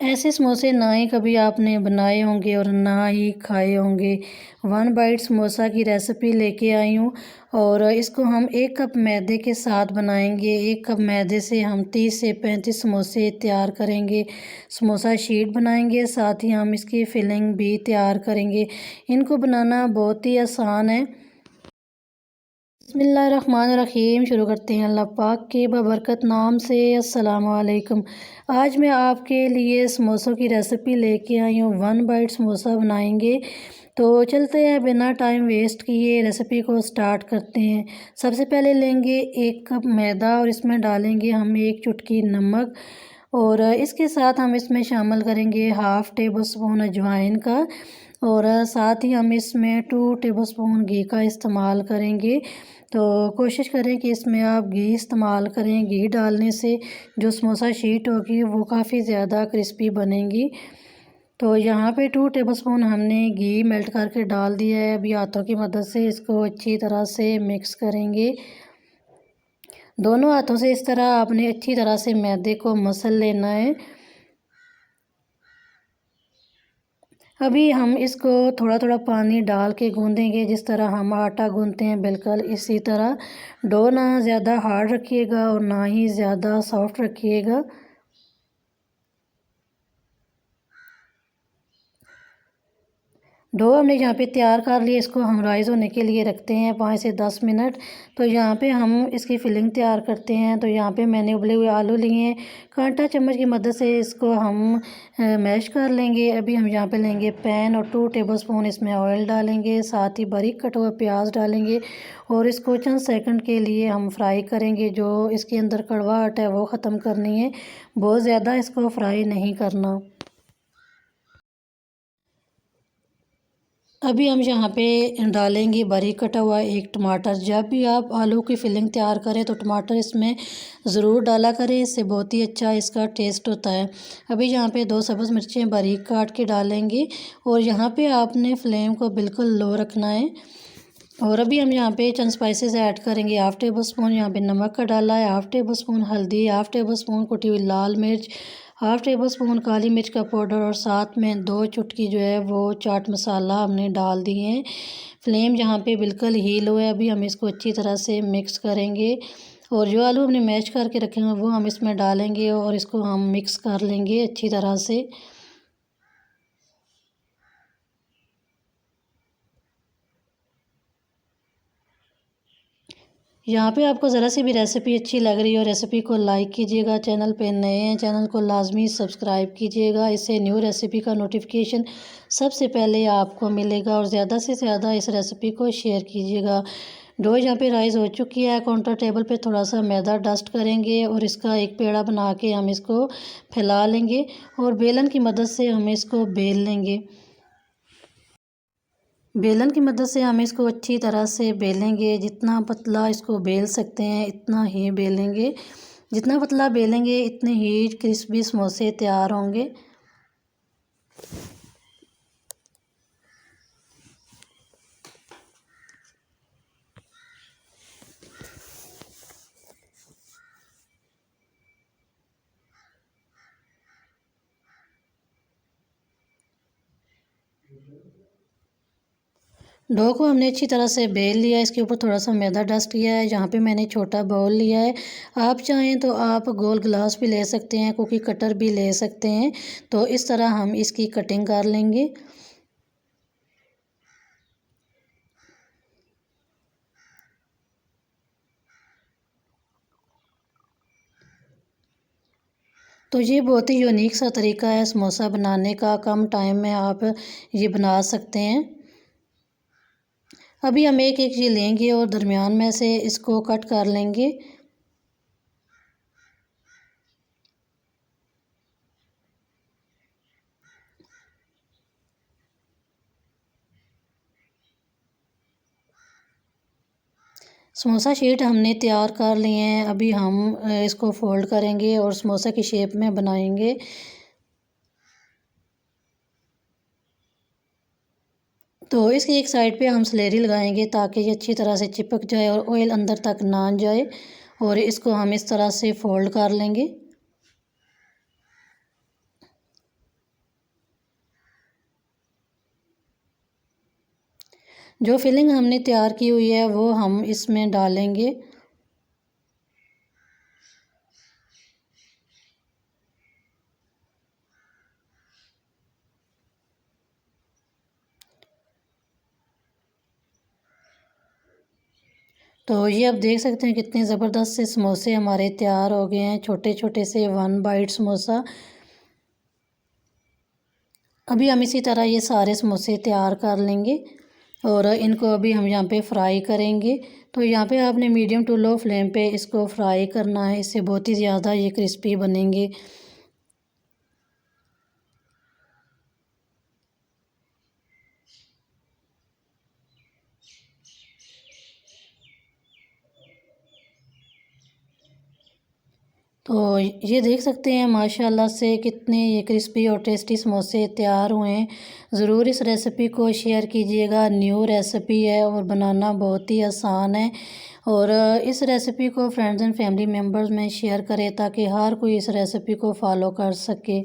ऐसे समोसे ना ही कभी आपने बनाए होंगे और ना ही खाए होंगे। वन बाइट समोसा की रेसिपी लेके आई हूँ और इसको हम 1 कप मैदे के साथ बनाएंगे। 1 कप मैदे से हम 30 से 35 समोसे तैयार करेंगे। समोसा शीट बनाएंगे, साथ ही हम इसकी फिलिंग भी तैयार करेंगे। इनको बनाना बहुत ही आसान है। बिस्मिल्लाहिर्रहमानिर्रहीम। शुरू करते हैं अल्लाह पाक के बबरकत नाम से। अस्सलाम वालेकुम। आज मैं आपके लिए समोसों की रेसिपी लेके आई हूँ। वन बाइट समोसा बनाएंगे। तो चलते हैं, बिना टाइम वेस्ट किए रेसिपी को स्टार्ट करते हैं। सबसे पहले लेंगे 1 कप मैदा और इसमें डालेंगे हम 1 चुटकी नमक और इसके साथ हम इसमें शामिल करेंगे हाफ़ टेबल स्पून अजवाइन का और साथ ही हम इसमें 2 टेबल स्पून घी का इस्तेमाल करेंगे। तो कोशिश करें कि इसमें आप घी इस्तेमाल करें। घी डालने से जो समोसा शीट होगी वो काफ़ी ज़्यादा क्रिस्पी बनेगी। तो यहाँ पे 2 टेबलस्पून हमने घी मेल्ट करके डाल दिया है। अभी हाथों की मदद से इसको अच्छी तरह से मिक्स करेंगे। दोनों हाथों से इस तरह आपने अच्छी तरह से मैदे को मसल लेना है। अभी हम इसको थोड़ा थोड़ा पानी डाल के गूँधेंगे, जिस तरह हम आटा गूँधते हैं बिल्कुल इसी तरह। डो ना ज़्यादा हार्ड रखिएगा और ना ही ज़्यादा सॉफ्ट रखिएगा। डो हमने यहाँ पे तैयार कर लिया, इसको हम राइज़ होने के लिए रखते हैं 5 से 10 मिनट। तो यहाँ पे हम इसकी फिलिंग तैयार करते हैं। तो यहाँ पे मैंने उबले हुए आलू लिए हैं, कांटा चम्मच की मदद से इसको हम मैश कर लेंगे। अभी हम यहाँ पे लेंगे पैन और 2 टेबलस्पून इसमें ऑयल डालेंगे, साथ ही बारीक कटा हुआ प्याज डालेंगे और इसको चंद सेकंड के लिए हम फ्राई करेंगे। जो इसके अंदर कड़वाहट है वो ख़त्म करनी है, बहुत ज़्यादा इसको फ्राई नहीं करना। अभी हम यहाँ पे डालेंगे बारीक कटा हुआ 1 टमाटर। जब भी आप आलू की फिलिंग तैयार करें तो टमाटर इसमें ज़रूर डाला करें, इससे बहुत ही अच्छा इसका टेस्ट होता है। अभी यहाँ पे 2 सब्ज़ मिर्चें बारीक काट के डालेंगे और यहाँ पे आपने फ्लेम को बिल्कुल लो रखना है। और अभी हम यहाँ पे चंद स्पाइसेस ऐड करेंगे। हाफ़ टेबल स्पून यहाँ पे नमक का डाला है, हाफ़ टेबल स्पून हल्दी, हाफ़ टेबल स्पून कुटी हुई लाल मिर्च, हाफ़ टेबल स्पून काली मिर्च का पाउडर और साथ में 2 चुटकी जो है वो चाट मसाला हमने डाल दिए हैं। फ्लेम यहाँ पे बिल्कुल ही लो है। अभी हम इसको अच्छी तरह से मिक्स करेंगे और जो आलू हमने मैश करके रखे हैं वो हम इसमें डालेंगे और इसको हम मिक्स कर लेंगे अच्छी तरह से। यहाँ पे आपको ज़रा सी भी रेसिपी अच्छी लग रही हो, रेसिपी को लाइक कीजिएगा। चैनल पे नए हैं, चैनल को लाजमी सब्सक्राइब कीजिएगा। इससे न्यू रेसिपी का नोटिफिकेशन सबसे पहले आपको मिलेगा और ज़्यादा से ज़्यादा इस रेसिपी को शेयर कीजिएगा। डो यहाँ पे राइस हो चुकी है। काउंटर टेबल पे थोड़ा सा मैदा डस्ट करेंगे और इसका एक पेड़ा बना के हम इसको फैला लेंगे और बेलन की मदद से हम इसको बेल लेंगे। बेलन की मदद से हम इसको अच्छी तरह से बेलेंगे। जितना पतला इसको बेल सकते हैं इतना ही बेलेंगे। जितना पतला बेलेंगे इतने ही क्रिस्पी समोसे तैयार होंगे। डो को हमने अच्छी तरह से बेल लिया है। इसके ऊपर थोड़ा सा मैदा डस्ट किया है। यहाँ पे मैंने छोटा बाउल लिया है। आप चाहें तो आप गोल गिलास भी ले सकते हैं, कुकी कटर भी ले सकते हैं। तो इस तरह हम इसकी कटिंग कर लेंगे। तो ये बहुत ही यूनिक सा तरीका है समोसा बनाने का। कम टाइम में आप ये बना सकते हैं। अभी हम एक एक ये लेंगे और दरमियान में से इसको कट कर लेंगे। समोसा शीट हमने तैयार कर लिए हैं। अभी हम इसको फोल्ड करेंगे और समोसा की शेप में बनाएंगे। तो इसकी एक साइड पे हम सलेरी लगाएंगे ताकि ये अच्छी तरह से चिपक जाए और ऑयल अंदर तक ना जाए। और इसको हम इस तरह से फोल्ड कर लेंगे। जो फिलिंग हमने तैयार की हुई है वो हम इसमें डालेंगे। तो ये आप देख सकते हैं कितने ज़बरदस्त से समोसे हमारे तैयार हो गए हैं, छोटे छोटे से 1 बाइट समोसा। अभी हम इसी तरह ये सारे समोसे तैयार कर लेंगे और इनको अभी हम यहाँ पे फ्राई करेंगे। तो यहाँ पे आपने मीडियम टू लो फ्लेम पे इसको फ्राई करना है, इससे बहुत ही ज़्यादा ये क्रिस्पी बनेंगे। तो ये देख सकते हैं माशाल्लाह से कितने ये क्रिस्पी और टेस्टी समोसे तैयार हुए हैं। ज़रूर इस रेसिपी को शेयर कीजिएगा, न्यू रेसिपी है और बनाना बहुत ही आसान है। और इस रेसिपी को फ्रेंड्स एंड फैमिली मेम्बर्स में शेयर करें ताकि हर कोई इस रेसिपी को फॉलो कर सके।